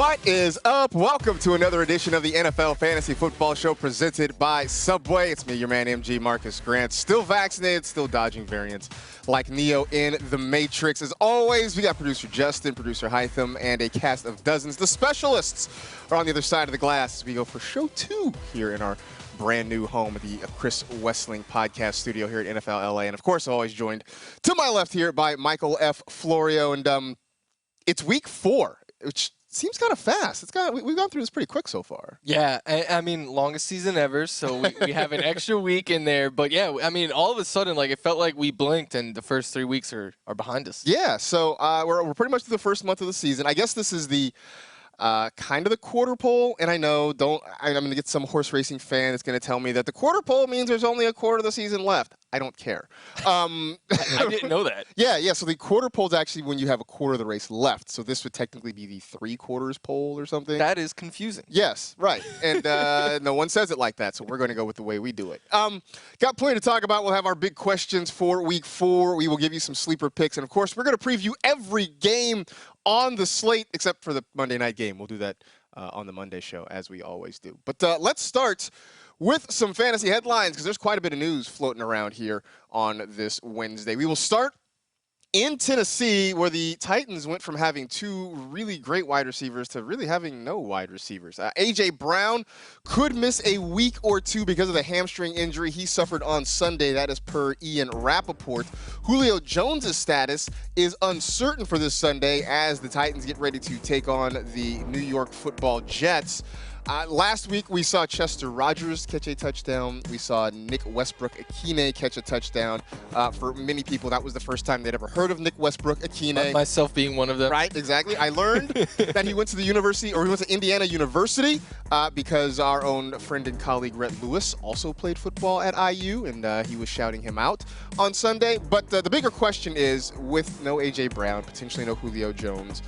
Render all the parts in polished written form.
What is up? Welcome to another edition of the NFL Fantasy Football Show presented by Subway. It's me, your man, MG Marcus Grant. Still vaccinated, still dodging variants like Neo in The Matrix. As always, we got producer Justin, producer Hytham, and a cast of dozens. The specialists are on the other side of the glass as we go for show 2 here in our brand new home at the Chris Wessling podcast studio here at NFL LA. And of course, always joined to my left here by Michael F. Florio. And it's week 4, which seems kind of fast. We've gone through this pretty quick so far. Yeah, I mean, longest season ever, so we have an extra week in there. But yeah, I mean, all of a sudden, like, it felt like we blinked and the first 3 weeks are behind us. Yeah, so we're pretty much through the first month of the season. I guess this is the kind of the quarter pole, and I know I'm going to get some horse racing fan that's going to tell me that the quarter pole means there's only a quarter of the season left. I don't care. I didn't know that. Yeah. So the quarter pole is actually when you have a quarter of the race left. So this would technically be the 3/4 pole or something. That is confusing. Yes, right. And no one says it like that, so we're going to go with the way we do it. Got plenty to talk about. We'll have our big questions for week 4. We will give you some sleeper picks. And, of course, we're going to preview every game on the slate except for the Monday night game. We'll do that on the Monday show, as we always do. But let's start with some fantasy headlines because there's quite a bit of news floating around here on this Wednesday. We will start in Tennessee, where the Titans went from having 2 really great wide receivers to really having no wide receivers. A.J. Brown could miss a week or 2 because of the hamstring injury he suffered on Sunday. That is per Ian Rappaport. Julio Jones' status is uncertain for this Sunday as the Titans get ready to take on the New York Football Jets. Last week, we saw Chester Rogers catch a touchdown. We saw Nick Westbrook-Akine catch a touchdown. For many people, that was the first time they'd ever heard of Nick Westbrook-Akine. Myself being one of them. Right, exactly. I learned that he went to Indiana University because our own friend and colleague, Rhett Lewis, also played football at IU, and he was shouting him out on Sunday. But the bigger question is, with no A.J. Brown, potentially no Julio Jones,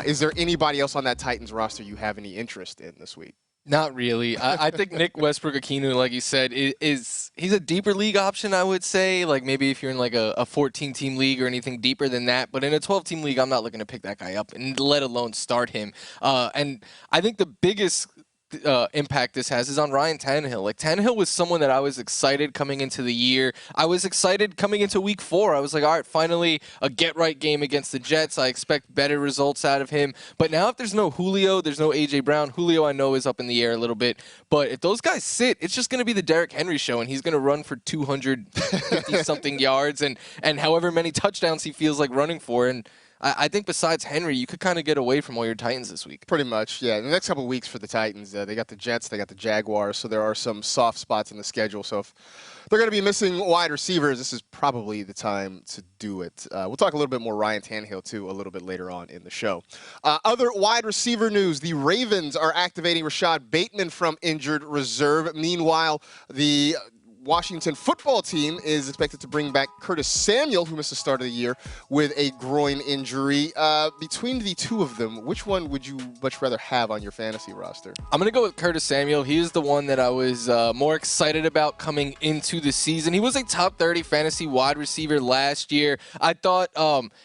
is there anybody else on that Titans roster you have any interest in this week? Not really. I think Nick Westbrook-Akine, like you said, he's a deeper league option, I would say. Like maybe if you're in like a 14-team league or anything deeper than that. But in a 12-team league, I'm not looking to pick that guy up and let alone start him. And I think the biggest impact this has is on Ryan Tannehill. Like, Tannehill was someone that I was excited coming into the year. I was excited coming into week 4. I was like, all right, finally a get-right game against the Jets. I expect better results out of him. But now if there's no Julio, there's no A.J. Brown. Julio, I know, is up in the air a little bit. But if those guys sit, it's just going to be the Derrick Henry show, and he's going to run for 250-something yards and however many touchdowns he feels like running for. And I think besides Henry, you could kind of get away from all your Titans this week. Pretty much, yeah. The next couple of weeks for the Titans, they got the Jets, they got the Jaguars, so there are some soft spots in the schedule. So if they're going to be missing wide receivers, this is probably the time to do it. We'll talk a little bit more Ryan Tannehill, too, a little bit later on in the show. Other wide receiver news, the Ravens are activating Rashad Bateman from injured reserve. Meanwhile, the Washington football team is expected to bring back Curtis Samuel, who missed the start of the year with a groin injury. Between the two of them, which one would you much rather have on your fantasy roster? I'm going to go with Curtis Samuel. He is the one that I was more excited about coming into the season. He was a top 30 fantasy wide receiver last year. I thought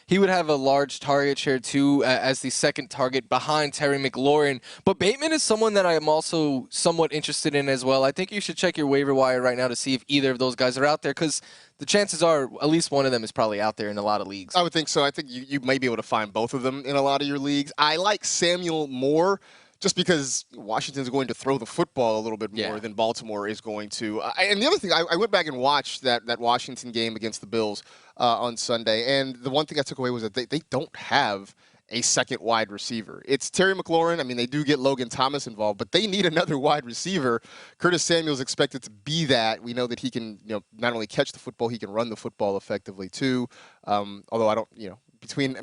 he would have a large target share, too, as the second target behind Terry McLaurin. But Bateman is someone that I am also somewhat interested in as well. I think you should check your waiver wire right now to see if either of those guys are out there, because the chances are at least one of them is probably out there in a lot of leagues. I would think so. I think you may be able to find both of them in a lot of your leagues. I like Samuel more just because Washington's going to throw the football a little bit more than Baltimore is going to. And the other thing, I went back and watched that Washington game against the Bills on Sunday, and the one thing I took away was that they don't have a second wide receiver. It's Terry McLaurin. I mean, they do get Logan Thomas involved, but they need another wide receiver. Curtis Samuel's expected to be that. We know that he can, not only catch the football, he can run the football effectively too. Although I don't, between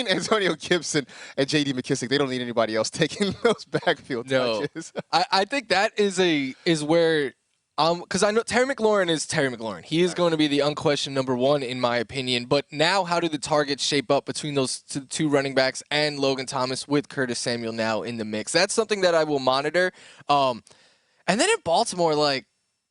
Antonio Gibson and J.D. McKissick, they don't need anybody else taking those backfield touches. I think that is where. Because I know Terry McLaurin is Terry McLaurin. He is going to be the unquestioned number 1 in my opinion. But now how do the targets shape up between those two running backs and Logan Thomas with Curtis Samuel now in the mix? That's something that I will monitor. And then in Baltimore,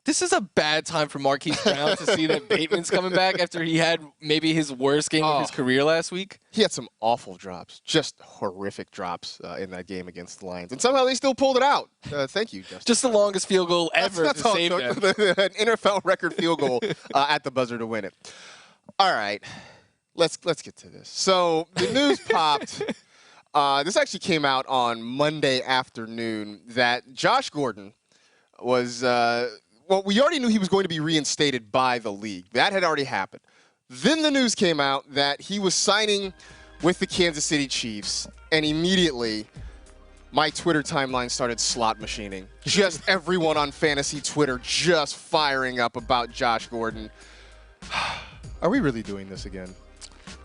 This is a bad time for Marquise Brown to see that Bateman's coming back after he had maybe his worst game of his career last week. He had some awful drops, just horrific drops in that game against the Lions. And somehow they still pulled it out. Thank you, Justin. Just the longest field goal ever to save them. An NFL record field goal at the buzzer to win it. All right, let's get to this. So the news popped. This actually came out on Monday afternoon that Josh Gordon was well, we already knew he was going to be reinstated by the league. That had already happened. Then the news came out that he was signing with the Kansas City Chiefs, and immediately my Twitter timeline started slot machining. Just everyone on fantasy Twitter just firing up about Josh Gordon. Are we really doing this again?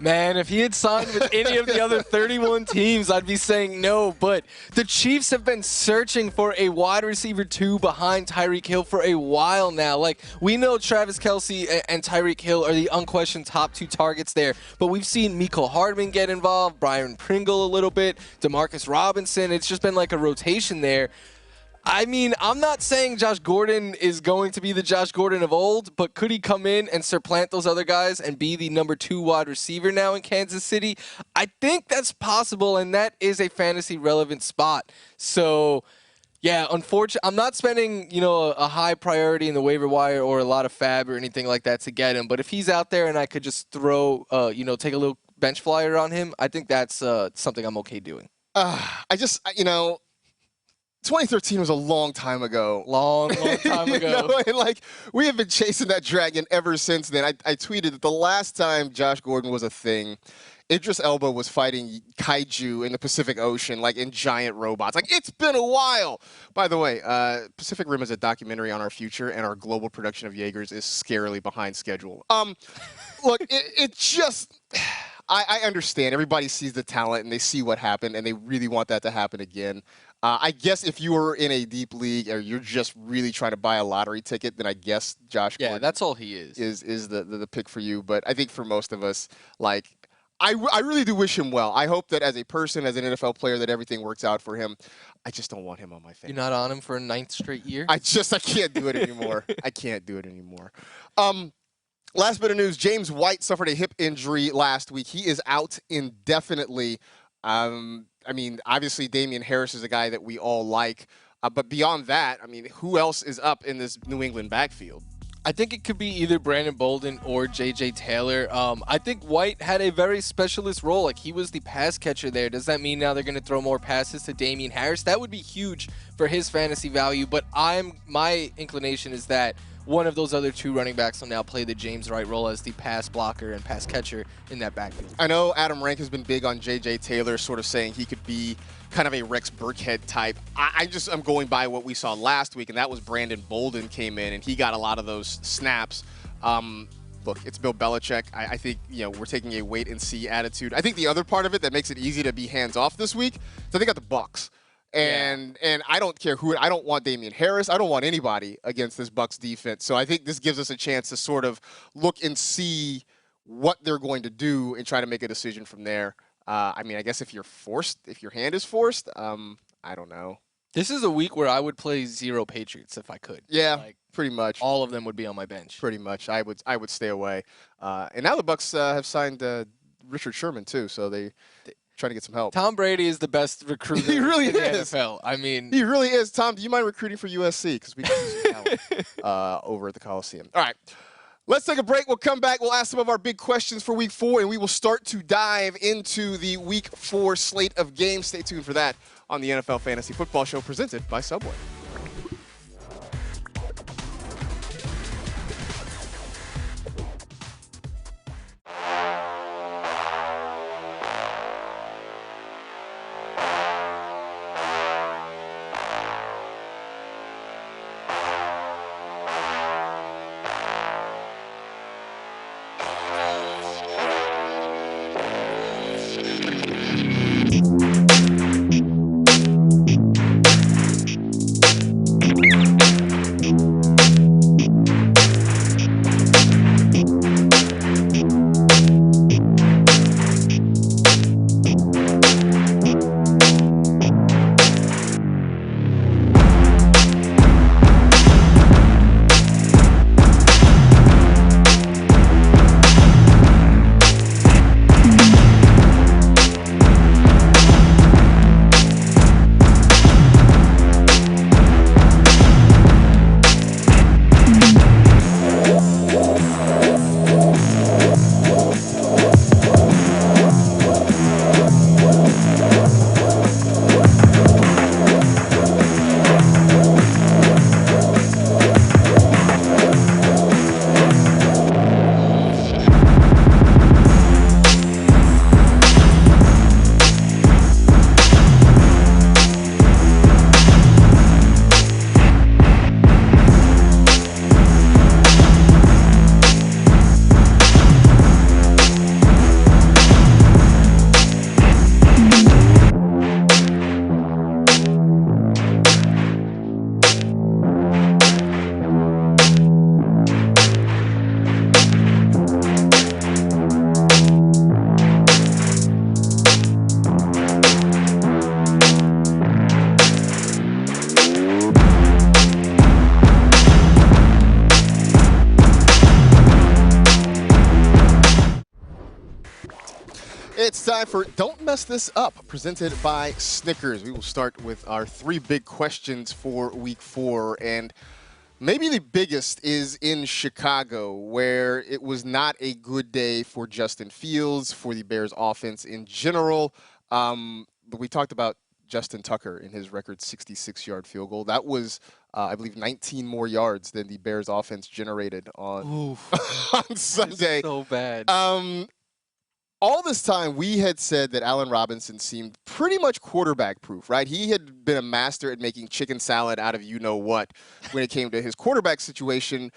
Man, if he had signed with any of the other 31 teams, I'd be saying no. But the Chiefs have been searching for a wide receiver 2 behind Tyreek Hill for a while now. Like, we know Travis Kelce and Tyreek Hill are the unquestioned top 2 targets there. But we've seen Mecole Hardman get involved, Byron Pringle a little bit, Demarcus Robinson. It's just been like a rotation there. I mean, I'm not saying Josh Gordon is going to be the Josh Gordon of old, but could he come in and supplant those other guys and be the number 2 wide receiver now in Kansas City? I think that's possible, and that is a fantasy relevant spot. So, yeah, unfortunately, I'm not spending, a high priority in the waiver wire or a lot of fab or anything like that to get him. But if he's out there and I could just throw, take a little bench flyer on him, I think that's something I'm okay doing. 2013 was a long time ago. Long time ago. And we have been chasing that dragon ever since then. I tweeted that the last time Josh Gordon was a thing, Idris Elba was fighting kaiju in the Pacific Ocean, in giant robots. It's been a while. By the way, Pacific Rim is a documentary on our future, and our global production of Jaegers is scarily behind schedule. Look, it just... I understand. Everybody sees the talent, and they see what happened, and they really want that to happen again. I guess if you were in a deep league or you're just really trying to buy a lottery ticket, then I guess Josh Gordon that's all he is the pick for you. But I think for most of us, I really do wish him well. I hope that as a person, as an NFL player, that everything works out for him. I just don't want him on my fantasy. You're not on him for a 9th straight year? I can't do it anymore. I can't do it anymore. Last bit of news, James White suffered a hip injury last week. He is out indefinitely. Obviously Damian Harris is a guy that we all like. But beyond that, who else is up in this New England backfield? I think it could be either Brandon Bolden or J.J. Taylor. I think White had a very specialist role. He was the pass catcher there. Does that mean now they're going to throw more passes to Damian Harris? That would be huge for his fantasy value. But my inclination is that one of those other 2 running backs will now play the James White role as the pass blocker and pass catcher in that backfield. I know Adam Rank has been big on J.J. Taylor, sort of saying he could be kind of a Rex Burkhead type. I'm going by what we saw last week, and that was Brandon Bolden came in, and he got a lot of those snaps. Look, it's Bill Belichick. I think we're taking a wait-and-see attitude. I think the other part of it that makes it easy to be hands-off this week is they got the Bucs. And I don't care who. I don't want Damian Harris. I don't want anybody against this Bucs defense. So I think this gives us a chance to sort of look and see what they're going to do and try to make a decision from there. I guess if your hand is forced, I don't know. This is a week where I would play 0 Patriots if I could. Yeah, pretty much. All of them would be on my bench. Pretty much. I would stay away. And now the Bucs have signed Richard Sherman too, so they trying to get some help. Tom Brady is the best recruiter he really in the is. NFL. He really is. Tom, do you mind recruiting for USC? Because we can use some talent over at the Coliseum. All right. Let's take a break. We'll come back. We'll ask some of our big questions for Week 4, and we will start to dive into the Week 4 slate of games. Stay tuned for that on the NFL Fantasy Football Show presented by Subway. time for Don't Mess This Up, presented by Snickers. We will start with our 3 big questions for Week 4, and maybe the biggest is in Chicago, where it was not a good day for Justin Fields, for the Bears offense in general. But we talked about Justin Tucker in his record 66-yard field goal. That was, I believe, 19 more yards than the Bears offense generated on, on Sunday. So bad. All this time, we had said that Allen Robinson seemed pretty much quarterback-proof, right? He had been a master at making chicken salad out of you-know-what when it came to his quarterback situation.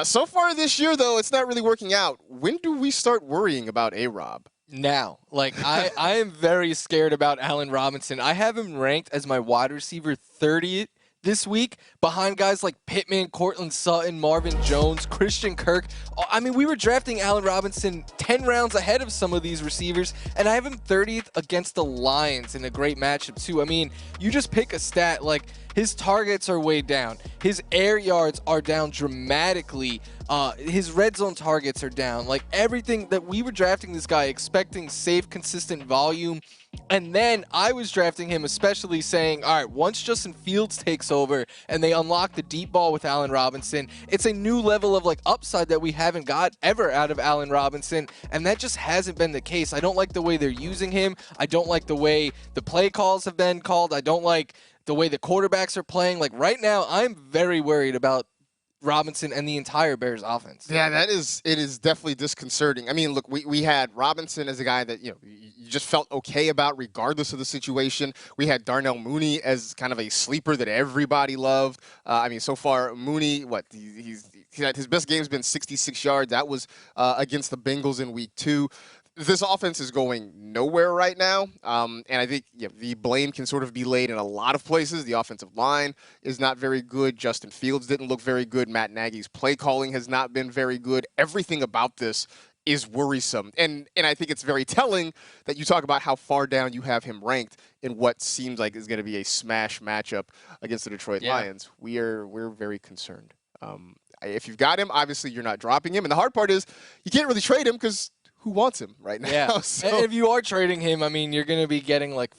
So far this year, though, it's not really working out. When do we start worrying about A-Rob? Now, like, I am very scared about Allen Robinson. I have him ranked as my wide receiver 30th this week, behind guys like Pittman, Cortland Sutton, Marvin Jones, Christian Kirk. I mean, we were drafting Allen Robinson 10 rounds ahead of some of these receivers, and I have him 30th against the Lions in a great matchup, too. I mean, you just pick a stat, like, his targets are way down. His air yards are down dramatically. His red zone targets are down. Like, everything that we were drafting this guy expecting safe, consistent volume. And then I was drafting him especially saying, all right, once Justin Fields takes over and they unlock the deep ball with Allen Robinson, it's a new level of, like, upside that we haven't got ever out of Allen Robinson. And that just hasn't been the case. I don't like the way they're using him. I don't like the way the play calls have been called. I don't like the way the quarterbacks are playing. Like, right now, I'm very worried about Robinson and the entire Bears offense. Yeah, it is definitely disconcerting. I mean, look, we had Robinson as a guy that, you just felt okay about regardless of the situation. We had Darnell Mooney as kind of a sleeper that everybody loved. I mean, so far, Mooney, he's had his best game's been 66 yards. That was against the Bengals in Week 2. This offense is going nowhere right now, and I think the blame can sort of be laid in a lot of places. The offensive line is not very good. Justin Fields didn't look very good. Matt Nagy's play calling has not been very good. Everything about this is worrisome, and I think it's very telling that you talk about how far down you have him ranked in what seems like is going to be a smash matchup against the Detroit Lions. We're very concerned. If you've got him, obviously you're not dropping him, and the hard part is you can't really trade him because who wants him right now? Yeah. So, and if you are trading him, I mean, you're going to be getting like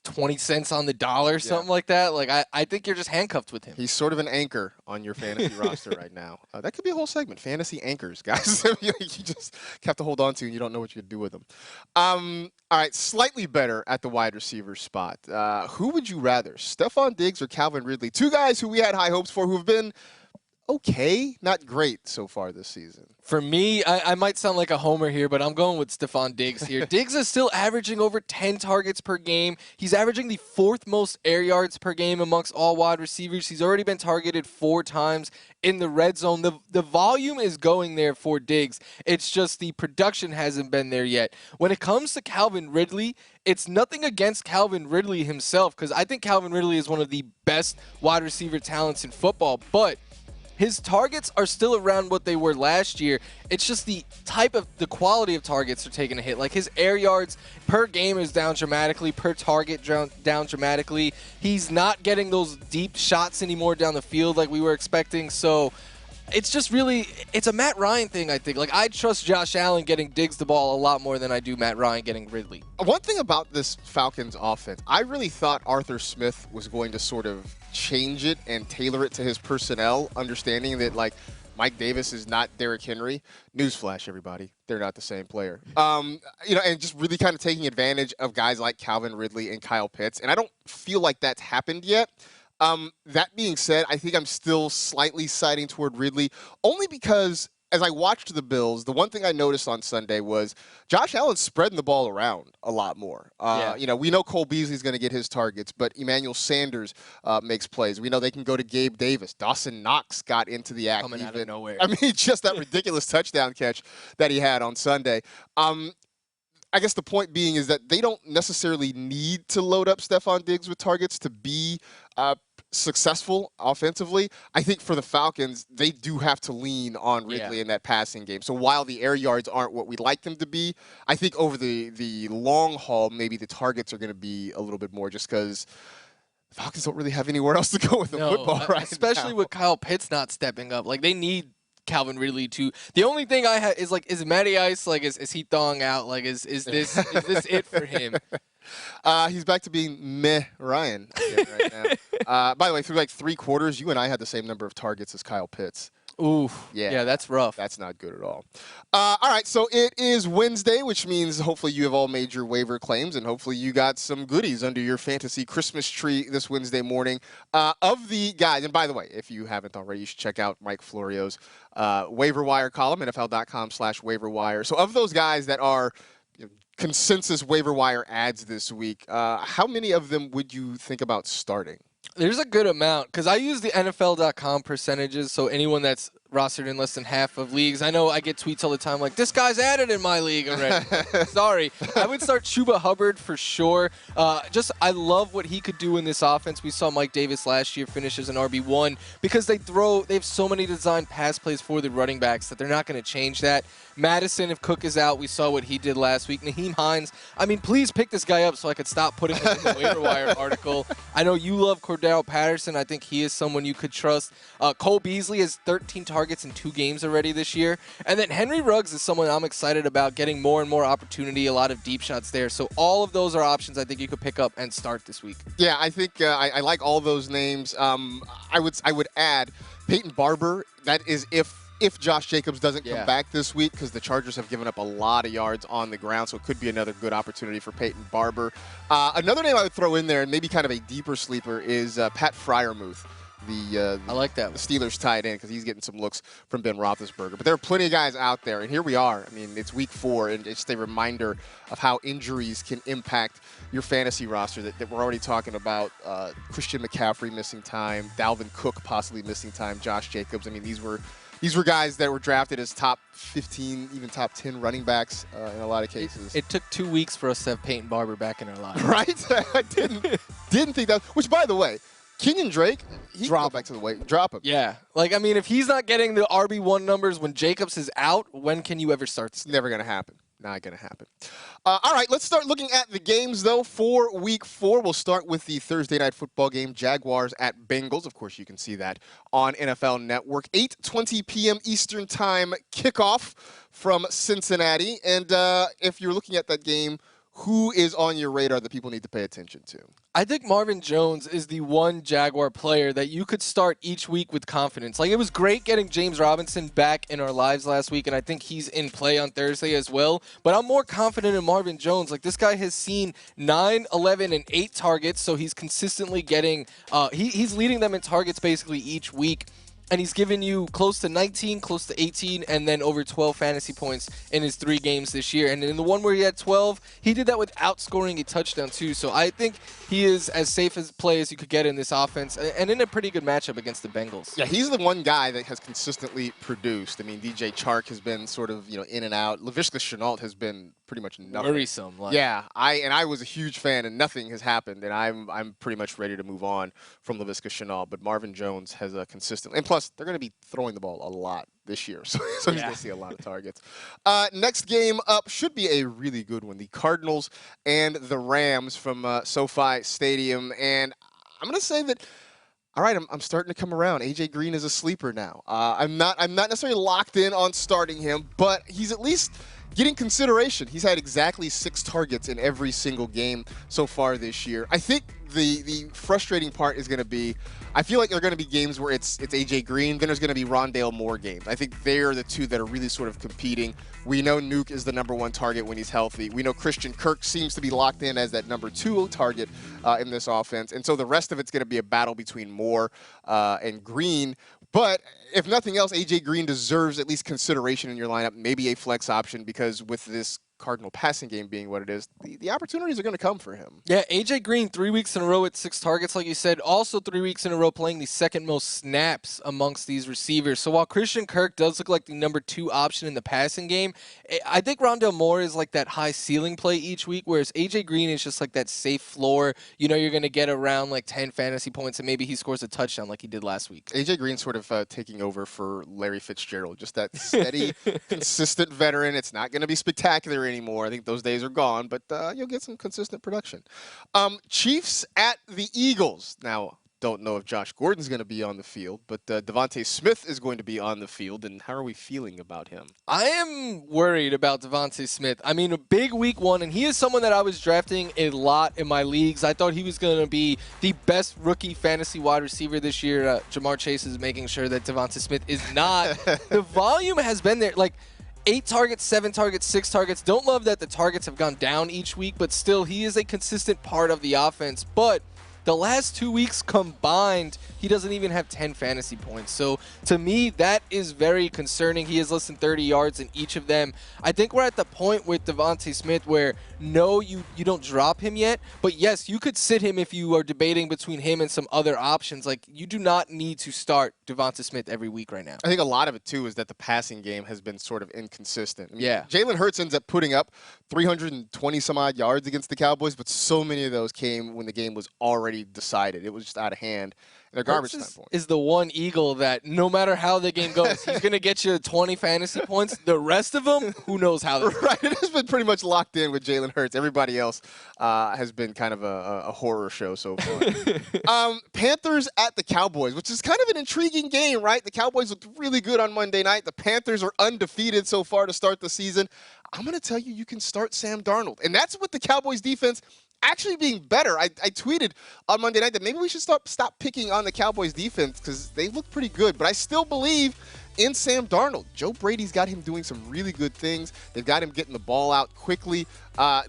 20 cents on the dollar, something like that. Like, I think you're just handcuffed with him. He's sort of an anchor on your fantasy roster right now. That could be a whole segment, fantasy anchors, guys. You just have to hold on to and you don't know what you do with them. All right, slightly better at the wide receiver spot. Who would you rather, Stephon Diggs or Calvin Ridley? 2 guys who we had high hopes for who have been okay, not great so far this season. For me, I might sound like a homer here, but I'm going with Stephon Diggs here. Diggs is still averaging over 10 targets per game. He's averaging the 4th most air yards per game amongst all wide receivers. He's already been targeted 4 times in the red zone. The volume is going there for Diggs. It's just the production hasn't been there yet. When it comes to Calvin Ridley, it's nothing against Calvin Ridley himself, because I think Calvin Ridley is one of the best wide receiver talents in football, but his targets are still around what they were last year. It's just the quality of targets are taking a hit. Like, his air yards per game is down dramatically, per target down dramatically. He's not getting those deep shots anymore down the field like we were expecting. So it's just really, it's a Matt Ryan thing, I think. Like, I trust Josh Allen getting Diggs the ball a lot more than I do Matt Ryan getting Ridley. One thing about this Falcons offense, I really thought Arthur Smith was going to sort of change it and tailor it to his personnel, understanding that, like, Mike Davis is not Derrick Henry. Newsflash, everybody. They're not the same player. And just really kind of taking advantage of guys like Calvin Ridley and Kyle Pitts. And I don't feel like that's happened yet. That being said, I think I'm still slightly siding toward Ridley, only because as I watched the Bills, the one thing I noticed on Sunday was Josh Allen spreading the ball around a lot more. We know Cole Beasley's going to get his targets, but Emmanuel Sanders makes plays. We know they can go to Gabe Davis. Dawson Knox got into the act. Coming out of nowhere. I mean, just that ridiculous touchdown catch that he had on Sunday. I guess the point being is that they don't necessarily need to load up Stephon Diggs with targets to be successful offensively. I think for the Falcons, they do have to lean on Ridley in that passing game. So while the air yards aren't what we'd like them to be, I think over the long haul, maybe the targets are going to be a little bit more, just because the Falcons don't really have anywhere else to go with the football right especially now. with Kyle Pitts not stepping up. Like, they need Calvin Ridley too. The only thing I have is is Matty Ice is he thawing out? Is this it for him? He's back to being meh Ryan again right now. By the way, through 3 quarters, you and I had the same number of targets as Kyle Pitts. Ooh, yeah, that's rough. That's not good at all. All right, so it is Wednesday, which means hopefully you have all made your waiver claims, and hopefully you got some goodies under your fantasy Christmas tree this Wednesday morning. Of the guys, and by the way, if you haven't already, you should check out Mike Florio's waiver wire column, NFL.com/waiver wire. So of those guys that are consensus waiver wire ads this week, how many of them would you think about starting? There's a good amount because I use the NFL.com percentages, so anyone that's rostered in less than half of leagues. I know I get tweets all the time like, this guy's added in my league already. Sorry. I would start Chuba Hubbard for sure. I love what he could do in this offense. We saw Mike Davis last year finish as an RB1 because they have so many designed pass plays for the running backs that they're not going to change that. Madison, if Cook is out, we saw what he did last week. Naheem Hines, please pick this guy up so I could stop putting him in the waiver wire article. I know you love Cordell Patterson. I think he is someone you could trust. Cole Beasley has 13 targets in 2 games already this year. And then Henry Ruggs is someone I'm excited about, getting more and more opportunity, a lot of deep shots there. So all of those are options I think you could pick up and start this week. Yeah, I think I like all those names. I would add Peyton Barber. That is if Josh Jacobs doesn't come back this week, because the Chargers have given up a lot of yards on the ground, so it could be another good opportunity for Peyton Barber. Another name I would throw in there, and maybe kind of a deeper sleeper, is Pat Freiermuth. I like that. The Steelers tight end, because he's getting some looks from Ben Roethlisberger. But there are plenty of guys out there, and here we are. It's week 4, and it's a reminder of how injuries can impact your fantasy roster that we're already talking about. Christian McCaffrey missing time, Dalvin Cook possibly missing time, Josh Jacobs. These were guys that were drafted as top 15, even top 10 running backs in a lot of cases. It took 2 weeks for us to have Peyton Barber back in our lives. Right? I didn't think that. Which, by the way, Kenyon Drake, he can go back to the weight. Drop him. Yeah. If he's not getting the RB1 numbers when Jacobs is out, when can you ever start? It's never going to happen. Not going to happen. All right, let's start looking at the games, though, for Week 4. We'll start with the Thursday Night Football game, Jaguars at Bengals. Of course, you can see that on NFL Network. 8:20 p.m. Eastern Time kickoff from Cincinnati. And if you're looking at that game, who is on your radar that people need to pay attention to? I think Marvin Jones is the one Jaguar player that you could start each week with confidence. It was great getting James Robinson back in our lives last week, and I think he's in play on Thursday as well. But I'm more confident in Marvin Jones. This guy has seen 9, 11, and 8 targets, so he's consistently getting he's leading them in targets basically each week. And he's given you close to 19, close to 18, and then over 12 fantasy points in his 3 games this year. And in the one where he had 12, he did that without scoring a touchdown too. So I think he is as safe as play as you could get in this offense, and in a pretty good matchup against the Bengals. Yeah, he's the one guy that has consistently produced. DJ Chark has been sort of in and out. Laviska Shenault has been pretty much nothing. Worrisome. Yeah, I was a huge fan, and nothing has happened, and I'm pretty much ready to move on from Laviska Shenault. But Marvin Jones has a consistent, and plus they're going to be throwing the ball a lot this year, so he's going to see a lot of targets. Next game up should be a really good one: the Cardinals and the Rams from SoFi Stadium, and I'm going to say that. All right, I'm starting to come around. AJ Green is a sleeper now. I'm not necessarily locked in on starting him, but he's at least getting consideration. He's had exactly 6 targets in every single game so far this year. I think the frustrating part is going to be, I feel like there are going to be games where it's AJ Green, then there's going to be Rondale Moore games. I think they're the two that are really sort of competing. We know Nuke is the #1 target when he's healthy. We know Christian Kirk seems to be locked in as that #2 target in this offense. And so the rest of it's going to be a battle between Moore and Green. But if nothing else, AJ Green deserves at least consideration in your lineup, maybe a flex option, because with this Cardinal passing game being what it is, the opportunities are going to come for him. Yeah, AJ Green 3 weeks in a row at 6 targets, like you said. Also 3 weeks in a row playing the second most snaps amongst these receivers. So while Christian Kirk does look like the #2 option in the passing game, I think Rondale Moore is like that high ceiling play each week, whereas AJ Green is just like that safe floor. You're going to get around 10 fantasy points, and maybe he scores a touchdown like he did last week. AJ Green sort of taking over for Larry Fitzgerald, just that steady, consistent veteran. It's not going to be spectacular anymore. I think those days are gone, but you'll get some consistent production. Chiefs at the Eagles. Now, don't know if Josh Gordon's going to be on the field, but Devontae Smith is going to be on the field. And how are we feeling about him? I am worried about Devontae Smith. I mean, a big week one, and he is someone that I was drafting a lot in my leagues. I thought he was going to be the best rookie fantasy wide receiver this year. Jamar Chase is making sure that Devontae Smith is not. The volume has been there. Like, 8 targets, 7 targets, 6 targets. Don't love that the targets have gone down each week, but still, he is a consistent part of the offense. But the last 2 weeks combined, he doesn't even have 10 fantasy points. So to me, that is very concerning. He has less than 30 yards in each of them. I think we're at the point with Devontae Smith where, no, you don't drop him yet. But yes, you could sit him if you are debating between him and some other options. Like, you do not need to start Devontae Smith every week right now. I think a lot of it, too, is that the passing game has been sort of inconsistent. I mean, yeah. Jalen Hurts ends up putting up 320-some-odd yards against the Cowboys, but so many of those came when the game was already decided. It was just out of hand. And a garbage time point. Is the one Eagle that no matter how the game goes, he's going to get you 20 fantasy points. The rest of them, who knows how. Right. It has been pretty much locked in with Jalen Hurts. Everybody else has been kind of a horror show so far. Panthers at the Cowboys, which is kind of an intriguing game, right? The Cowboys looked really good on Monday night. The Panthers are undefeated so far to start the season. I'm going to tell you, you can start Sam Darnold. And that's what the Cowboys defense actually being better. I tweeted on Monday night that maybe we should stop picking on the Cowboys defense because they look pretty good. But I still believe in Sam Darnold. Joe Brady's got him doing some really good things. They've got him getting the ball out quickly.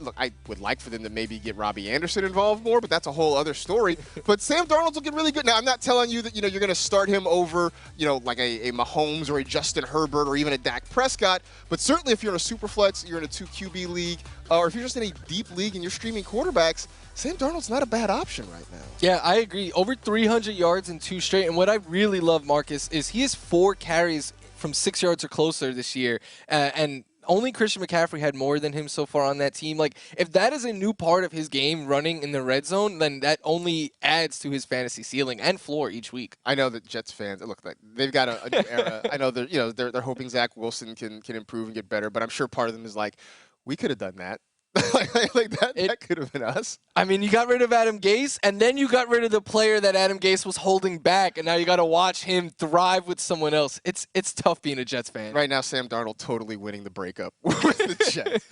Look, I would like for them to maybe get Robbie Anderson involved more, but that's a whole other story. But Sam Darnold's looking really good. Now, I'm not telling you that, you're going to start him over, like a Mahomes or a Justin Herbert or even a Dak Prescott. But certainly if you're in a super flex, you're in a 2 QB league, or if you're just in a deep league and you're streaming quarterbacks, Sam Darnold's not a bad option right now. Yeah, I agree. Over 300 yards in 2 straight. And what I really love, Marcus, is he has 4 carries from 6 yards or closer this year. And only Christian McCaffrey had more than him so far on that team. Like, if that is a new part of his game running in the red zone, then that only adds to his fantasy ceiling and floor each week. I know that Jets fans, look, they've got a new era. I know they're hoping Zach Wilson can improve and get better, but I'm sure part of them is like, we could have done that. That could have been us. I mean, you got rid of Adam Gase, and then you got rid of the player that Adam Gase was holding back, and now you got to watch him thrive with someone else. It's tough being a Jets fan. Right now, Sam Darnold totally winning the breakup with the Jets.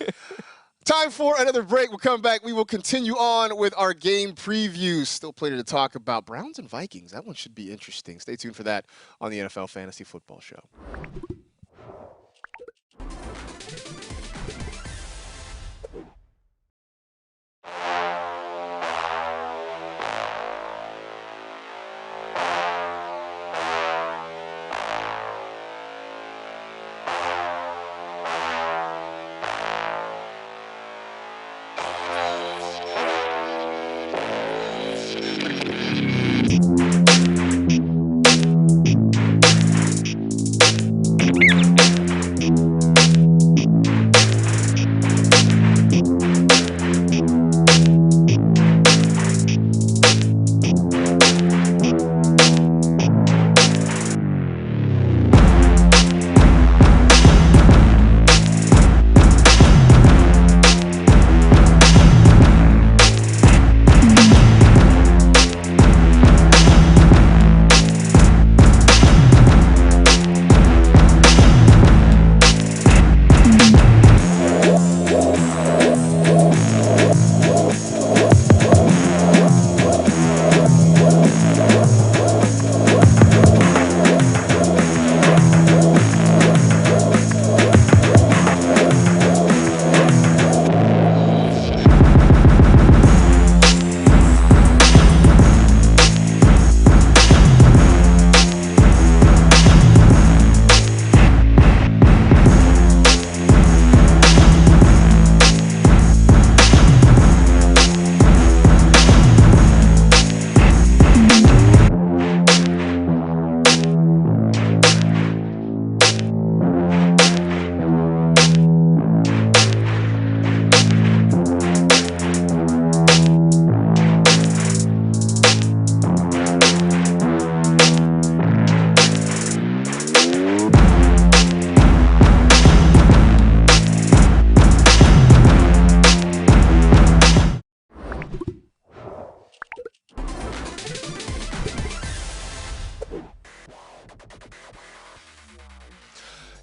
Time for another break. We'll come back. We will continue on with our game previews. Still plenty to talk about. Browns and Vikings. That one should be interesting. Stay tuned for that on the NFL Fantasy Football Show.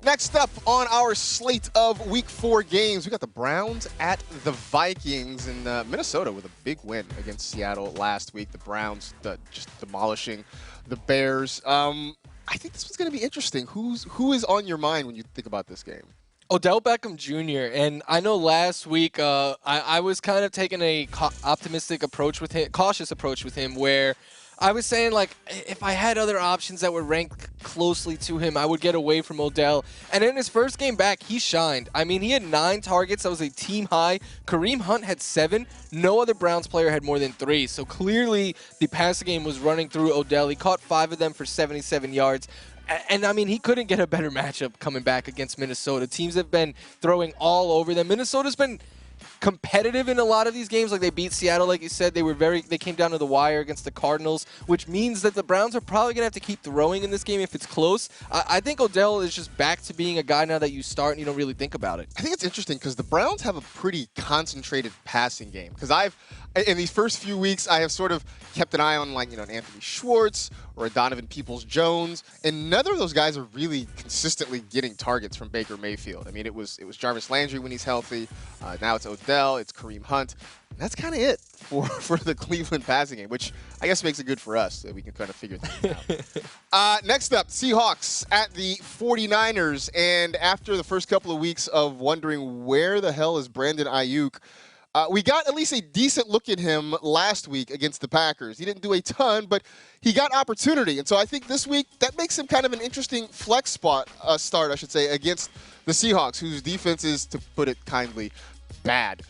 Next up on our slate of Week 4 games, we got the Browns at the Vikings, and Minnesota with a big win against Seattle last week. The Browns just demolishing the Bears. I think this one's going to be interesting. Who is on your mind when you think about this game? Odell Beckham Jr. And I know last week I was kind of taking a optimistic approach with him, cautious approach with him, where I was saying, like, if I had other options that were ranked closely to him, I would get away from Odell. And in his first game back, he shined. I mean, he had 9 targets. That was a team high. Kareem Hunt had 7. No other Browns player had more than 3. So clearly the passing game was running through Odell. He caught 5 of them for 77 yards. And, I mean, he couldn't get a better matchup coming back against Minnesota. Teams have been throwing all over them. Minnesota's been competitive in a lot of these games. Like, they beat Seattle, like you said. They came down to the wire against the Cardinals, which means that the Browns are probably going to have to keep throwing in this game if it's close. I think Odell is just back to being a guy now that you start and you don't really think about it. I think it's interesting because the Browns have a pretty concentrated passing game. Because in these first few weeks, I have sort of kept an eye on, like, an Anthony Schwartz or a Donovan Peoples-Jones, and neither of those guys are really consistently getting targets from Baker Mayfield. I mean, it was Jarvis Landry when he's healthy. Now it's Odell, it's Kareem Hunt. And that's kind of it for the Cleveland passing game, which I guess makes it good for us that we can kind of figure things out. Next up, Seahawks at the 49ers, and after the first couple of weeks of wondering where the hell is Brandon Ayuk, we got at least a decent look at him last week against the Packers. He didn't do a ton, but he got opportunity. And so I think this week that makes him kind of an interesting flex start, I should say, against the Seahawks, whose defense is, to put it kindly, bad.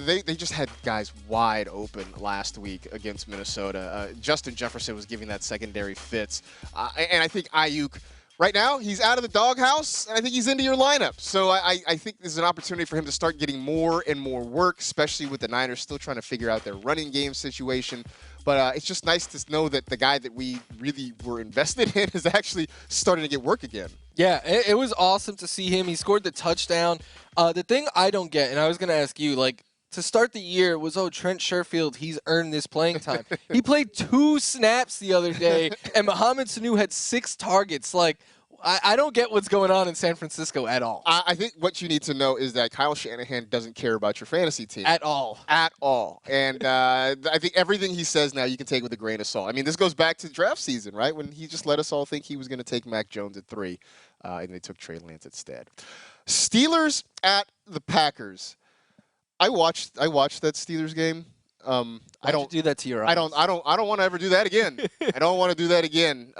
They just had guys wide open last week against Minnesota. Justin Jefferson was giving that secondary fits. And I think Ayuk, right now, he's out of the doghouse, and I think he's into your lineup. So I think this is an opportunity for him to start getting more and more work, especially with the Niners still trying to figure out their running game situation. But it's just nice to know that the guy that we really were invested in is actually starting to get work again. Yeah, it was awesome to see him. He scored the touchdown. The thing I don't get, and I was going to ask you, like, to start the year was, Trent Sherfield, he's earned this playing time. He played 2 snaps the other day, and Mohamed Sanu had 6 targets. Like, I don't get what's going on in San Francisco at all. I think what you need to know is that Kyle Shanahan doesn't care about your fantasy team. At all. At all. And I think everything he says now you can take with a grain of salt. I mean, this goes back to draft season, right, when he just let us all think he was going to take Mac Jones at 3, and they took Trey Lance instead. Steelers at the Packers. I watched that Steelers game. I don't do that to your eyes. I don't want to ever do that again. I don't want to do that again.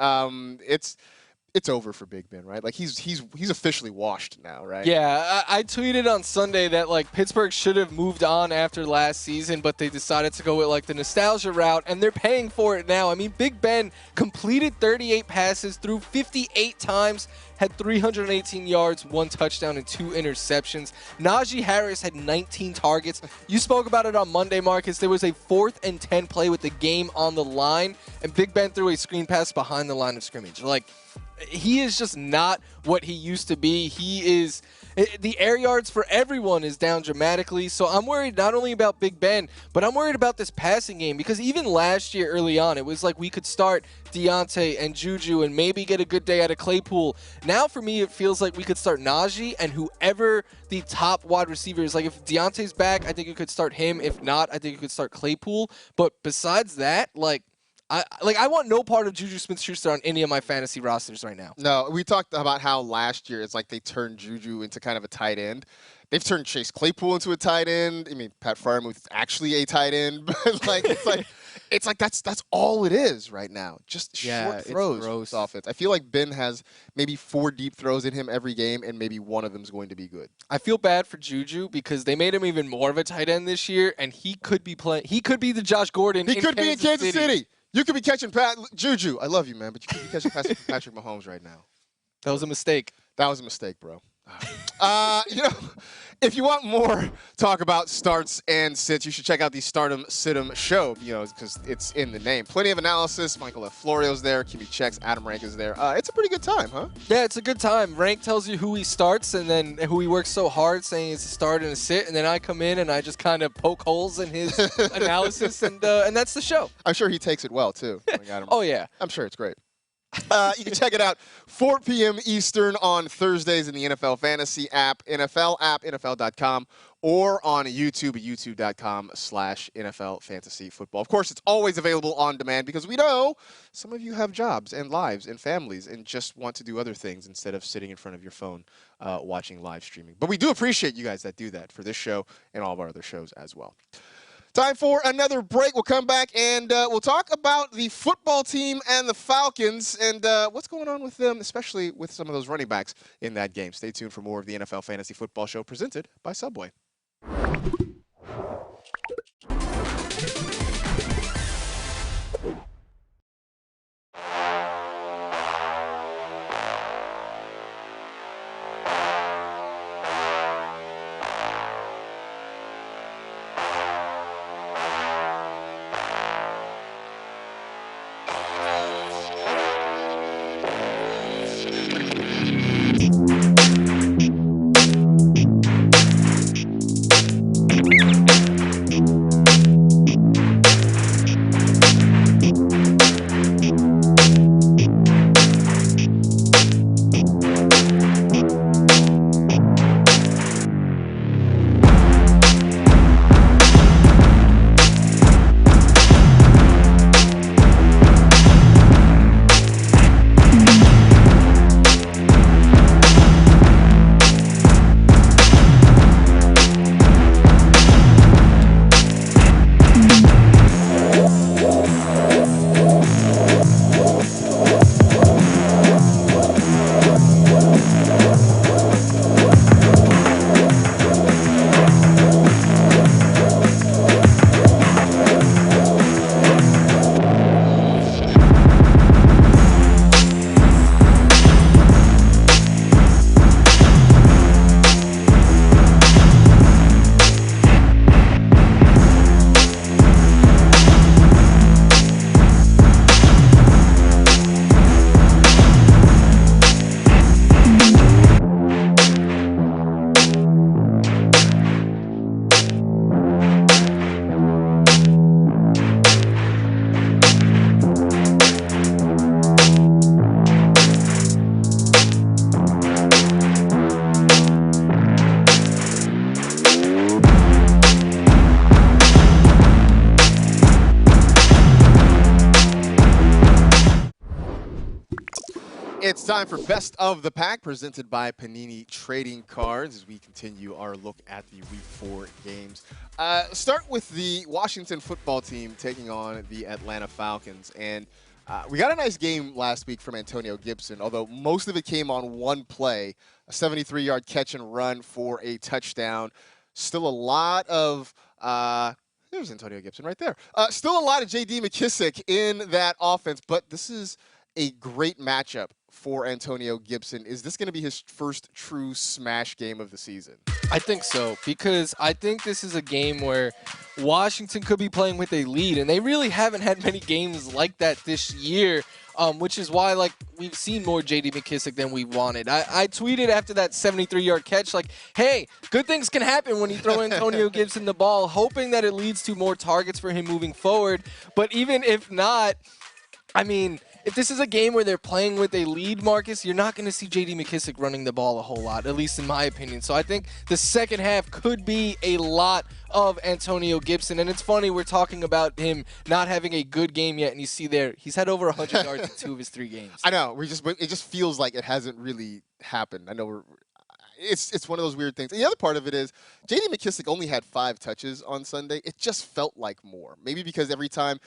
It's over for Big Ben, right? Like he's officially washed now, right? Yeah, I tweeted on Sunday that, like, Pittsburgh should have moved on after last season, but they decided to go with, like, the nostalgia route, and they're paying for it now. I mean, Big Ben completed 38 passes, threw 58 times, had 318 yards, 1 touchdown, and 2 interceptions. Najee Harris had 19 targets. You spoke about it on Monday, Marcus. There was a 4th and 10 play with the game on the line, and Big Ben threw a screen pass behind the line of scrimmage. Like, he is just not what he used to be. The air yards for everyone is down dramatically. So I'm worried not only about Big Ben, but I'm worried about this passing game, because even last year early on, it was like we could start Deontay and Juju and maybe get a good day out of Claypool. Now for me, it feels like we could start Najee and whoever the top wide receiver is. Like, if Deontay's back, I think you could start him. If not, I think you could start Claypool. But besides that, I want no part of Juju Smith-Schuster on any of my fantasy rosters right now. No, we talked about how last year it's like they turned Juju into kind of a tight end. They've turned Chase Claypool into a tight end. I mean, Pat Freiermuth is actually a tight end, but it's like that's all it is right now. Just short throws offense. I feel like Ben has maybe 4 deep throws in him every game, and maybe one of them is going to be good. I feel bad for Juju because they made him even more of a tight end this year, and he could be playing. He could be the Josh Gordon. He could be in Kansas City. You could be catching Juju. I love you, man, but you could be catching Patrick Mahomes right now. That was a mistake. That was a mistake, bro. If you want more talk about starts and sits, you should check out the Stardom Situm show, because it's in the name. Plenty of analysis. Michael F. Florio's there. Kimmy Checks. Adam Rank is there. It's a pretty good time, huh? Yeah, it's a good time. Rank tells you who he starts and then who he works so hard saying it's a start and a sit, and then I come in and I just kind of poke holes in his analysis, and that's the show. I'm sure he takes it well, too. Oh, yeah. I'm sure it's great. You can check it out 4 p.m. Eastern on Thursdays in the NFL Fantasy app, NFL app, NFL.com, or on YouTube at youtube.com/NFL Fantasy Football. Of course, it's always available on demand because we know some of you have jobs and lives and families and just want to do other things instead of sitting in front of your phone watching live streaming. But we do appreciate you guys that do that for this show and all of our other shows as well. Time for another break. We'll come back and we'll talk about the football team and the Falcons and what's going on with them, especially with some of those running backs in that game. Stay tuned for more of the NFL Fantasy Football Show presented by Subway. It's time for Best of the Pack, presented by Panini Trading Cards, as we continue our look at the Week 4 games. Start with the Washington football team taking on the Atlanta Falcons. And we got a nice game last week from Antonio Gibson, although most of it came on one play, a 73-yard catch and run for a touchdown. Still a lot of there's Antonio Gibson right there. Still a lot of J.D. McKissick in that offense, but this is a great matchup for Antonio Gibson. Is this going to be his first true smash game of the season? I think so, because I think this is a game where Washington could be playing with a lead, and they really haven't had many games like that this year, which is why, like, we've seen more J.D. McKissick than we wanted. I tweeted after that 73-yard catch, like, hey, good things can happen when you throw Antonio Gibson the ball, hoping that it leads to more targets for him moving forward. But even if not, I mean, if this is a game where they're playing with a lead, Marcus, you're not going to see J.D. McKissick running the ball a whole lot, at least in my opinion. So I think the second half could be a lot of Antonio Gibson. And it's funny, we're talking about him not having a good game yet, and you see there, he's had over 100 yards in 2 of his 3 games. I know. It just feels like it hasn't really happened. I know it's one of those weird things. And the other part of it is J.D. McKissick only had 5 touches on Sunday. It just felt like more. Maybe because every time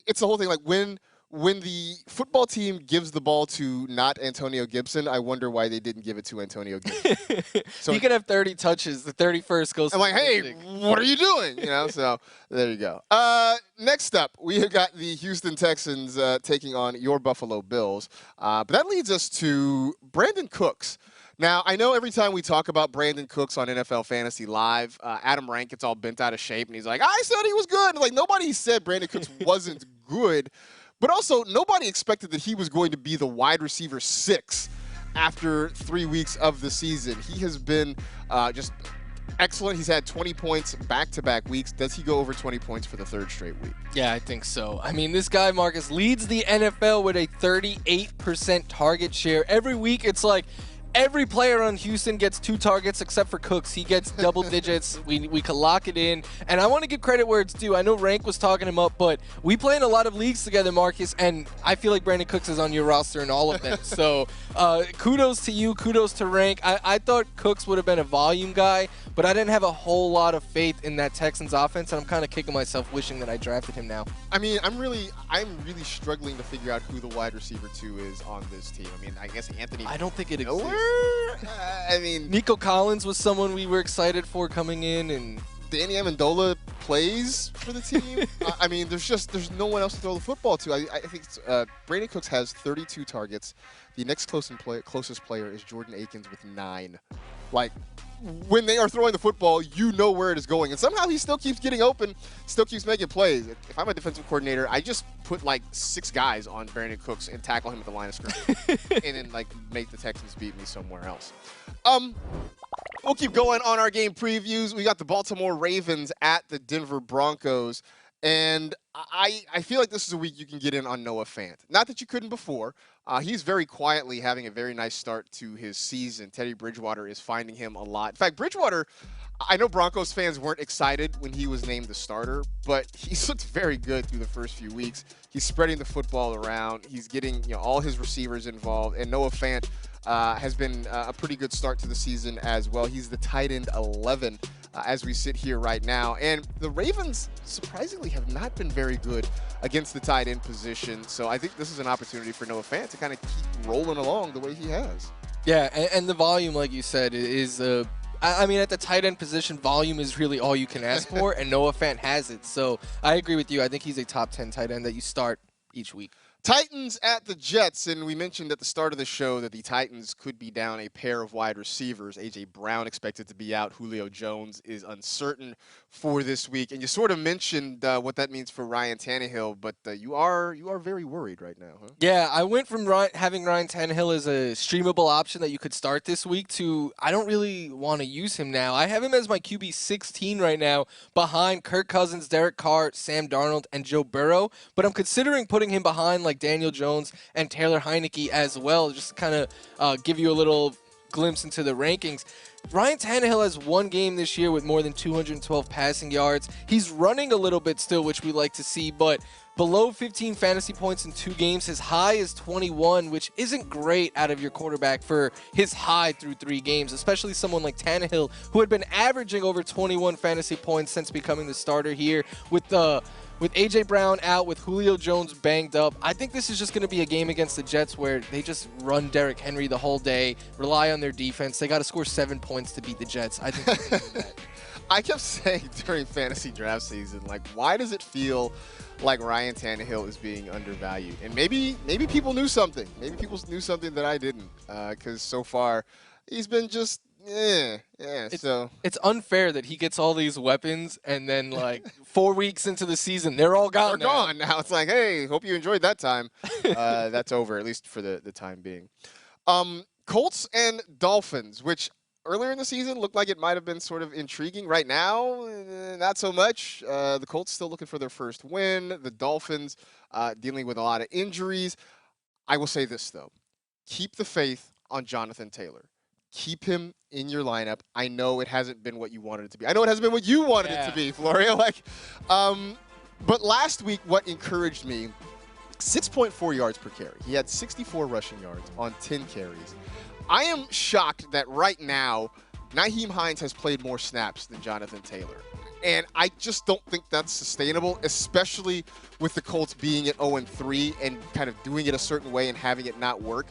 it's the whole thing, like when the football team gives the ball to not Antonio Gibson, I wonder why they didn't give it to Antonio Gibson. So he could have 30 touches. The 31st goes. I'm like, hey, what are you doing? You know. So there you go. Next up, we have got the Houston Texans taking on your Buffalo Bills. But that leads us to Brandon Cooks. Now, I know every time we talk about Brandon Cooks on NFL Fantasy Live, Adam Rank gets all bent out of shape, and he's like, I said he was good. Like, nobody said Brandon Cooks wasn't good. But also, nobody expected that he was going to be the wide receiver 6 after 3 weeks of the season. He has been just Excellent. He's had 20 points back-to-back weeks. Does he go over 20 points for the third straight week? Yeah, I think so. I mean, this guy, Marcus, leads the NFL with a 38% target share. Every week, it's like every player on Houston gets 2 targets except for Cooks. He gets double digits. We can lock it in. And I want to give credit where it's due. I know Rank was talking him up, but we play in a lot of leagues together, Marcus, and I feel like Brandon Cooks is on your roster in all of them. So kudos to you. Kudos to Rank. I thought Cooks would have been a volume guy, but I didn't have a whole lot of faith in that Texans offense, and I'm kind of kicking myself wishing that I drafted him now. I mean, I'm really struggling to figure out who the wide receiver 2 is on this team. I mean, I guess Anthony. I don't think it exists. I mean, Nico Collins was someone we were excited for coming in, and Danny Amendola plays for the team. I mean, there's no one else to throw the football to. I think Brandon Cooks has 32 targets. The next closest player is Jordan Akins with 9. Like, when they are throwing the football, you know where it is going. And somehow he still keeps getting open, still keeps making plays. If I'm a defensive coordinator, I just put like 6 guys on Brandon Cooks and tackle him at the line of scrimmage. And then like make the Texans beat me somewhere else. We'll keep going on our game previews. We got the Baltimore Ravens at the Denver Broncos. And I feel like this is a week you can get in on Noah Fant. Not that you couldn't before. He's very quietly having a very nice start to his season. Teddy Bridgewater is finding him a lot. In fact, Bridgewater, I know Broncos fans weren't excited when he was named the starter, but he's looked very good through the first few weeks. He's spreading the football around. He's getting all his receivers involved. And Noah Fant has been a pretty good start to the season as well. He's the tight end 11 as we sit here right now. And the Ravens, surprisingly, have not been very good against the tight end position. So I think this is an opportunity for Noah Fant to kind of keep rolling along the way he has. Yeah, and the volume, like you said, is I mean, at the tight end position, volume is really all you can ask for, and Noah Fant has it. So I agree with you. I think he's a top 10 tight end that you start each week. Titans at the Jets, and we mentioned at the start of the show that the Titans could be down a pair of wide receivers. A.J. Brown expected to be out. Julio Jones is uncertain for this week. And you sort of mentioned what that means for Ryan Tannehill, but you are very worried right now, huh? Yeah, I went from having Ryan Tannehill as a streamable option that you could start this week to I don't really want to use him now. I have him as my QB 16 right now behind Kirk Cousins, Derek Carr, Sam Darnold, and Joe Burrow, but I'm considering putting him behind like Daniel Jones and Taylor Heineke as well, just to kind of give you a little glimpse into the rankings. Ryan Tannehill has one game this year with more than 212 passing yards. He's running a little bit still, which we like to see, but below 15 fantasy points in 2 games. His high is 21, which isn't great out of your quarterback for his high through 3 games, especially someone like Tannehill, who had been averaging over 21 fantasy points since becoming the starter here. With A.J. Brown out, with Julio Jones banged up, I think this is just going to be a game against the Jets where they just run Derrick Henry the whole day, rely on their defense. They got to score 7 points to beat the Jets. I think they can do that. I kept saying during fantasy draft season, like, why does it feel like Ryan Tannehill is being undervalued? And maybe people knew something. Maybe people knew something that I didn't, because so far he's been just It's unfair that he gets all these weapons and then like 4 weeks into the season, they're all gone. They're gone now. It's like, hey, hope you enjoyed that time. That's over, at least for the time being. Colts and Dolphins, which earlier in the season looked like it might have been sort of intriguing. Right now, not so much. The Colts still looking for their first win. The Dolphins dealing with a lot of injuries. I will say this, though. Keep the faith on Jonathan Taylor. Keep him in your lineup. I know it hasn't been what you wanted it to be. I know it hasn't been what you wanted it to be, Florio. But last week, what encouraged me, 6.4 yards per carry. He had 64 rushing yards on 10 carries. I am shocked that right now, Nyheim Hines has played more snaps than Jonathan Taylor. And I just don't think that's sustainable, especially with the Colts being at 0-3 and kind of doing it a certain way and having it not work.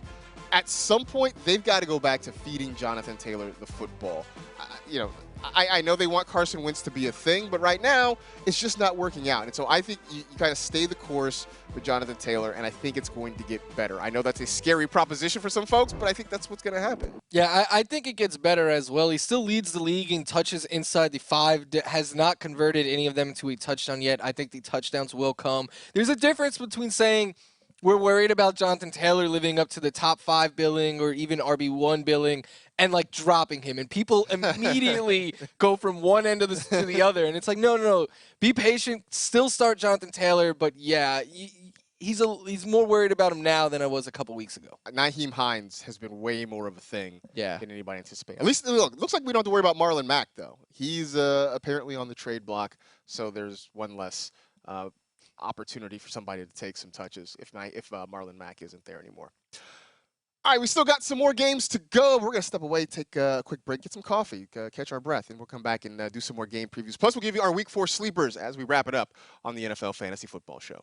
At some point, they've got to go back to feeding Jonathan Taylor the football. I know they want Carson Wentz to be a thing, but right now, it's just not working out. And so I think you kind of stay the course with Jonathan Taylor, and I think it's going to get better. I know that's a scary proposition for some folks, but I think that's what's going to happen. Yeah, I think it gets better as well. He still leads the league in touches inside the 5, has not converted any of them to a touchdown yet. I think the touchdowns will come. There's a difference between saying, we're worried about Jonathan Taylor living up to the top 5 billing or even RB1 billing and like dropping him. And people immediately go from one end of to the other. And it's like, no. Be patient. Still start Jonathan Taylor. But yeah, he's more worried about him now than I was a couple weeks ago. Nyheim Hines has been way more of a thing than anybody anticipated. At least, look, looks like we don't have to worry about Marlon Mack, though. He's apparently on the trade block, so there's one less opportunity for somebody to take some touches if Marlon Mack isn't there anymore. All right, we still got some more games to go. We're going to step away, take a quick break, get some coffee, catch our breath, and we'll come back and do some more game previews. Plus, we'll give you our Week 4 sleepers as we wrap it up on the NFL Fantasy Football Show.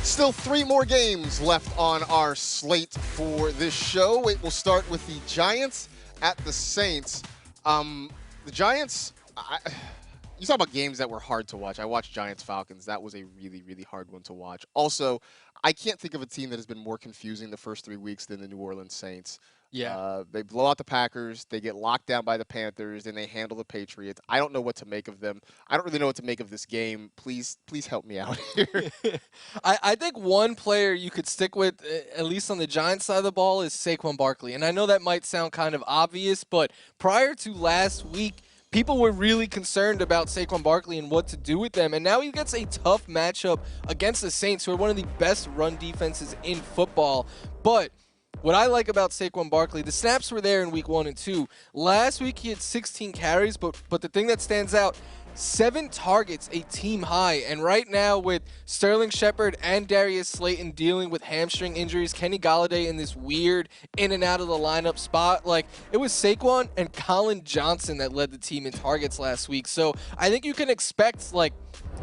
Still 3 more games left on our slate for this show. It will start with the Giants at the Saints. The Giants, you talk about games that were hard to watch. I watched Giants-Falcons. That was a really, really hard one to watch. Also, I can't think of a team that has been more confusing the first 3 weeks than the New Orleans Saints. Yeah. They blow out the Packers. They get locked down by the Panthers, and they handle the Patriots. I don't know what to make of them. I don't really know what to make of this game. Please help me out here. I think one player you could stick with, at least on the Giants side of the ball, is Saquon Barkley. And I know that might sound kind of obvious, but prior to last week, people were really concerned about Saquon Barkley and what to do with them. And now he gets a tough matchup against the Saints, who are one of the best run defenses in football. But what I like about Saquon Barkley, the snaps were there in week 1 and 2. Last week he had 16 carries, but the thing that stands out, 7 targets, a team high. And right now with Sterling Shepard and Darius Slayton dealing with hamstring injuries, Kenny Golladay in this weird in and out of the lineup spot, like it was Saquon and Colin Johnson that led the team in targets last week. So I think you can expect like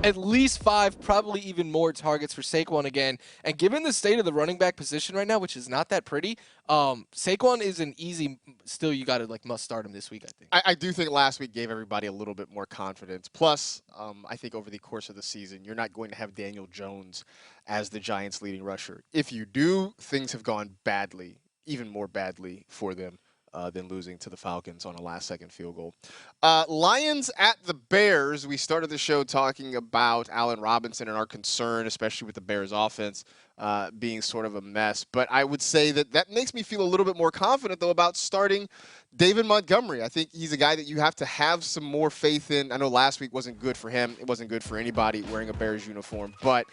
at least 5, probably even more targets for Saquon again. And given the state of the running back position right now, which is not that pretty, Saquon is an easy, still you got to like must start him this week, I think. I do think last week gave everybody a little bit more confidence. Plus, I think over the course of the season, you're not going to have Daniel Jones as the Giants' leading rusher. If you do, things have gone badly, even more badly for them than losing to the Falcons on a last-second field goal. Lions at the Bears. We started the show talking about Allen Robinson and our concern, especially with the Bears' offense being sort of a mess. But I would say that makes me feel a little bit more confident, though, about starting David Montgomery. I think he's a guy that you have to have some more faith in. I know last week wasn't good for him. It wasn't good for anybody wearing a Bears uniform. But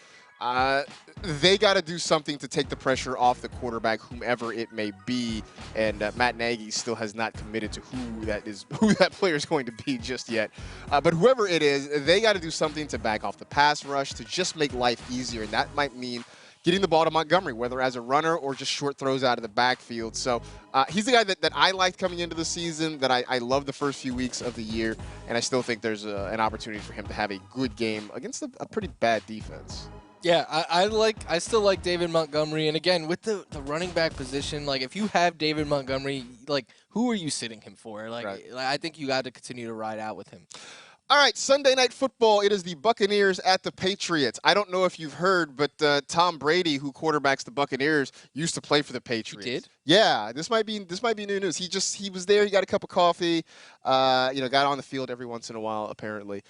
They got to do something to take the pressure off the quarterback, whomever it may be. And Matt Nagy still has not committed to who that player is going to be just yet. But whoever it is, they got to do something to back off the pass rush to just make life easier. And that might mean getting the ball to Montgomery, whether as a runner or just short throws out of the backfield. So he's the guy that I liked coming into the season, that I loved the first few weeks of the year, and I still think there's an opportunity for him to have a good game against a pretty bad defense. Yeah, I still like David Montgomery. And again, with the running back position, like if you have David Montgomery, like who are you sitting him for? Like, Right. I think you got to continue to ride out with him. All right, Sunday Night Football. It is the Buccaneers at the Patriots. I don't know if you've heard, but Tom Brady, who quarterbacks the Buccaneers, used to play for the Patriots. He did? Yeah, this might be new news. He was there. He got a cup of coffee. Got on the field every once in a while, apparently.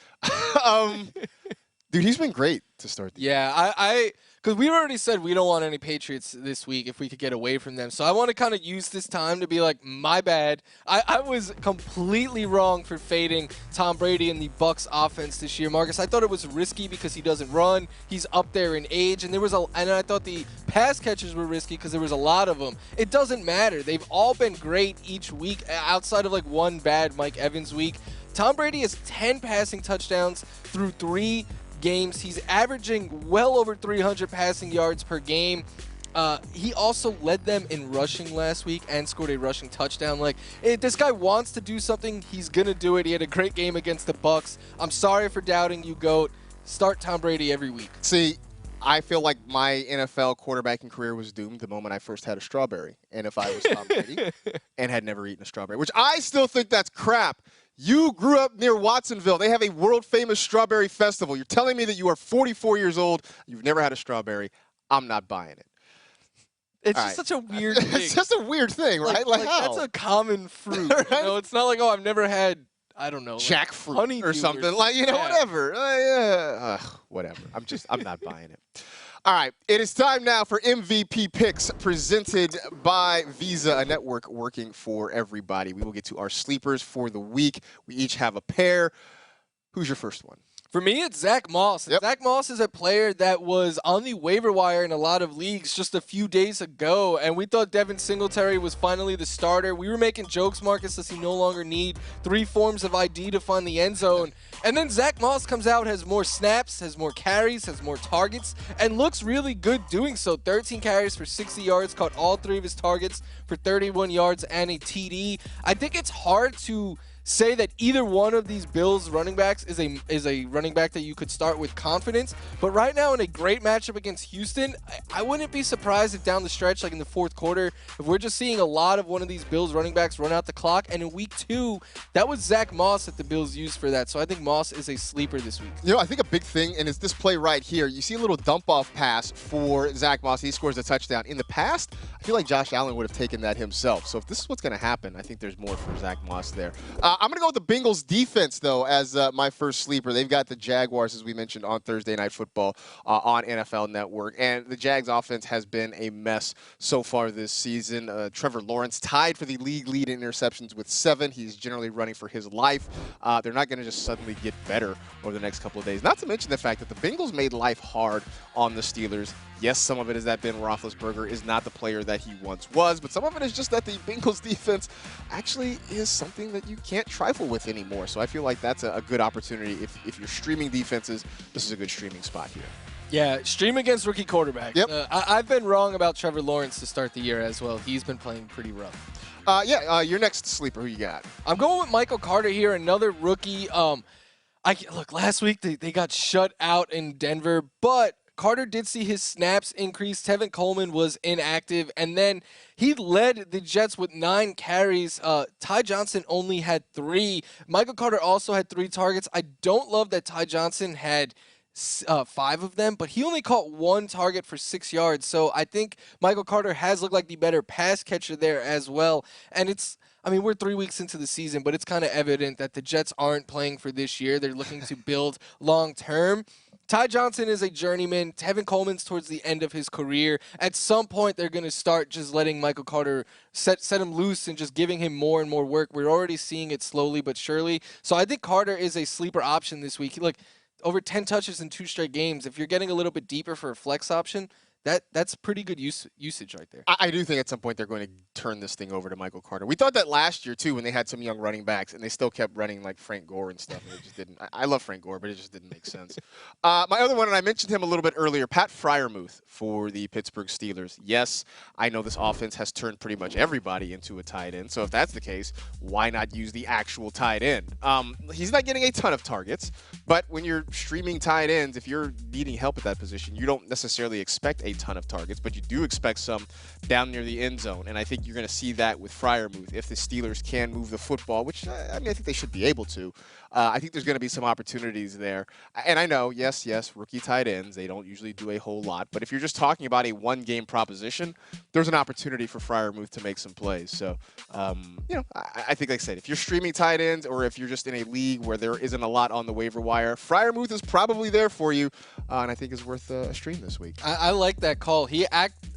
Dude, he's been great to start the year. Yeah, because we already said we don't want any Patriots this week if we could get away from them. So I want to kind of use this time to be like, my bad. I was completely wrong for fading Tom Brady and the Bucs offense this year, Marcus. I thought it was risky because he doesn't run. He's up there in age, and I thought the pass catchers were risky because there was a lot of them. It doesn't matter. They've all been great each week, outside of like one bad Mike Evans week. Tom Brady has 10 passing touchdowns through 3 games. He's averaging well over 300 passing yards per game. He also led them in rushing last week and scored a rushing touchdown. Like, this guy wants to do something. He's going to do it. He had a great game against the Bucs. I'm sorry for doubting you, GOAT. Start Tom Brady every week. See, I feel like my NFL quarterbacking career was doomed the moment I first had a strawberry. And if I was Tom Brady and had never eaten a strawberry, which I still think that's crap. You grew up near Watsonville. They have a world-famous strawberry festival. You're telling me that you are 44 years old, you've never had a strawberry. I'm not buying it. It's just such a weird thing. It's just a weird thing, right? Like how? That's a common fruit. Right? You know, it's not like, oh, I've never had, I don't know, jackfruit honeydew or something. Like, whatever. Whatever. I'm not buying it. All right, it is time now for MVP picks presented by Visa, a network working for everybody. We will get to our sleepers for the week. We each have a pair. Who's your first one? For me, it's Zach Moss. Yep. Zach Moss is a player that was on the waiver wire in a lot of leagues just a few days ago, and we thought Devin Singletary was finally the starter. We were making jokes, Marcus, does he no longer need 3 forms of ID to find the end zone? And then Zach Moss comes out, has more snaps, has more carries, has more targets, and looks really good doing so. 13 carries for 60 yards, caught all 3 of his targets for 31 yards and a TD. I think it's hard to say that either one of these Bills running backs is a running back that you could start with confidence. But right now in a great matchup against Houston, I wouldn't be surprised if down the stretch, like in the 4th quarter, if we're just seeing a lot of one of these Bills running backs run out the clock. And in week 2, that was Zach Moss that the Bills used for that. So I think Moss is a sleeper this week. I think a big thing, and it's this play right here. You see a little dump-off pass for Zach Moss. He scores a touchdown. In the past, I feel like Josh Allen would have taken that himself. So if this is what's going to happen, I think there's more for Zach Moss there. I'm going to go with the Bengals defense, though, as my first sleeper. They've got the Jaguars, as we mentioned, on Thursday Night Football on NFL Network. And the Jags offense has been a mess so far this season. Trevor Lawrence tied for the league lead in interceptions with 7. He's generally running for his life. They're not going to just suddenly get better over the next couple of days. Not to mention the fact that the Bengals made life hard on the Steelers. Yes, some of it is that Ben Roethlisberger is not the player that he once was, but some of it is just that the Bengals defense actually is something that you can't trifle with anymore. So I feel like that's a good opportunity. If you're streaming defenses, this is a good streaming spot here. Yeah, stream against rookie quarterbacks. Yep. I've been wrong about Trevor Lawrence to start the year as well. He's been playing pretty rough. Your next sleeper, who you got? I'm going with Michael Carter here, another rookie. Look, last week they got shut out in Denver, but Carter did see his snaps increase. Tevin Coleman was inactive, and then he led the Jets with 9 carries. Ty Johnson only had 3. Michael Carter also had 3 targets. I don't love that Ty Johnson had 5 of them, but he only caught 1 target for 6 yards. So I think Michael Carter has looked like the better pass catcher there as well. And we're 3 weeks into the season, but it's kind of evident that the Jets aren't playing for this year. They're looking to build long term. Ty Johnson is a journeyman. Tevin Coleman's towards the end of his career. At some point, they're going to start just letting Michael Carter set him loose and just giving him more and more work. We're already seeing it slowly but surely. So I think Carter is a sleeper option this week. over 10 touches in 2 straight games. If you're getting a little bit deeper for a flex option, that's pretty good usage right there. I do think at some point they're going to turn this thing over to Michael Carter. We thought that last year, too, when they had some young running backs, and they still kept running like Frank Gore and stuff. And it just didn't. I love Frank Gore, but it just didn't make sense. My other one, and I mentioned him a little bit earlier, Pat Freiermuth for the Pittsburgh Steelers. Yes, I know this offense has turned pretty much everybody into a tight end. So if that's the case, why not use the actual tight end? He's not getting a ton of targets, but when you're streaming tight ends, if you're needing help at that position, you don't necessarily expect a ton of targets, but you do expect some down near the end zone. And I think you're going to see that with Freiermuth if the Steelers can move the football, which I think they should be able to. I think there's going to be some opportunities there. And I know, yes, rookie tight ends, they don't usually do a whole lot. But if you're just talking about a one-game proposition, there's an opportunity for Freiermuth to make some plays. So, I think, like I said, if you're streaming tight ends or if you're just in a league where there isn't a lot on the waiver wire, Freiermuth is probably there for you, and I think is worth a stream this week. I like that call. He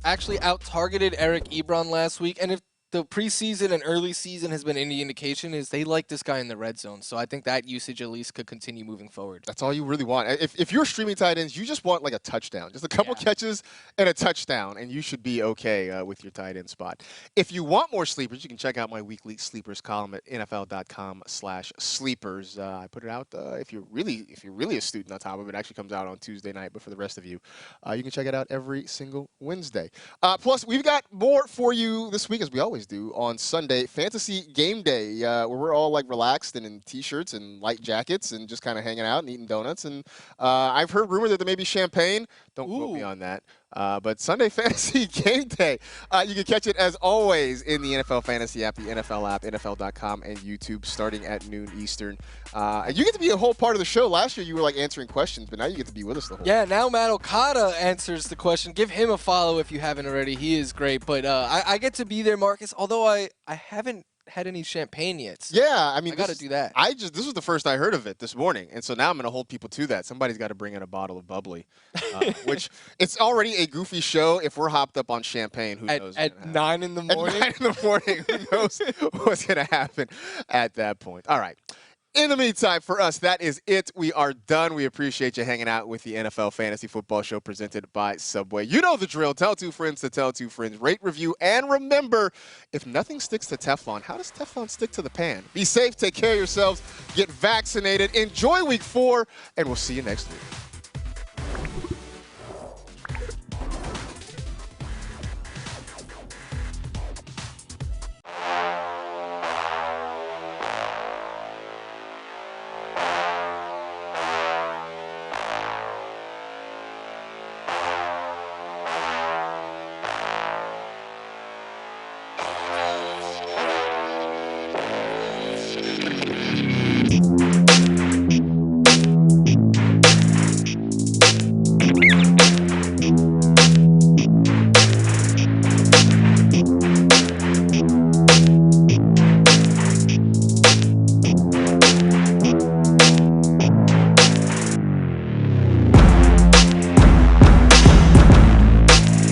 actually out-targeted Eric Ebron last week, and if the preseason and early season has been any indication, is they like this guy in the red zone. So I think that usage at least could continue moving forward. That's all you really want. If you're streaming tight ends, you just want like a touchdown. Just a couple catches and a touchdown, and you should be okay with your tight end spot. If you want more sleepers, you can check out my weekly sleepers column at NFL.com/sleepers. I put it out if you're really a student on top of it. It actually comes out on Tuesday night, but for the rest of you, you can check it out every single Wednesday. Plus, we've got more for you this week, as we always do on Sunday, Fantasy Game Day, where we're all like relaxed and in t-shirts and light jackets and just kind of hanging out and eating donuts. And I've heard rumor that there may be champagne. Don't quote me on that. But Sunday Fantasy Game Day, you can catch it as always in the NFL Fantasy app, the NFL app, NFL.com, and YouTube starting at noon Eastern. And you get to be a whole part of the show. Last year you were like answering questions, but now you get to be with us the whole time. Now Matt Okada answers the question. Give him a follow if you haven't already. He is great. But I get to be there, Marcus, although I haven't had any champagne yet. Yeah, I mean, I got to do that. This was the first I heard of it this morning, and so now I'm going to hold people to that. Somebody's got to bring in a bottle of bubbly, which it's already a goofy show. If we're hopped up on champagne, who knows? At 9 in the morning? At 9 in the morning, who knows what's going to happen at that point. All right. In the meantime, for us, that is it. We are done. We appreciate you hanging out with the NFL Fantasy Football Show presented by Subway. You know the drill. Tell 2 friends to tell 2 friends. Rate, review, and remember, if nothing sticks to Teflon, how does Teflon stick to the pan? Be safe. Take care of yourselves. Get vaccinated. Enjoy week 4, and we'll see you next week.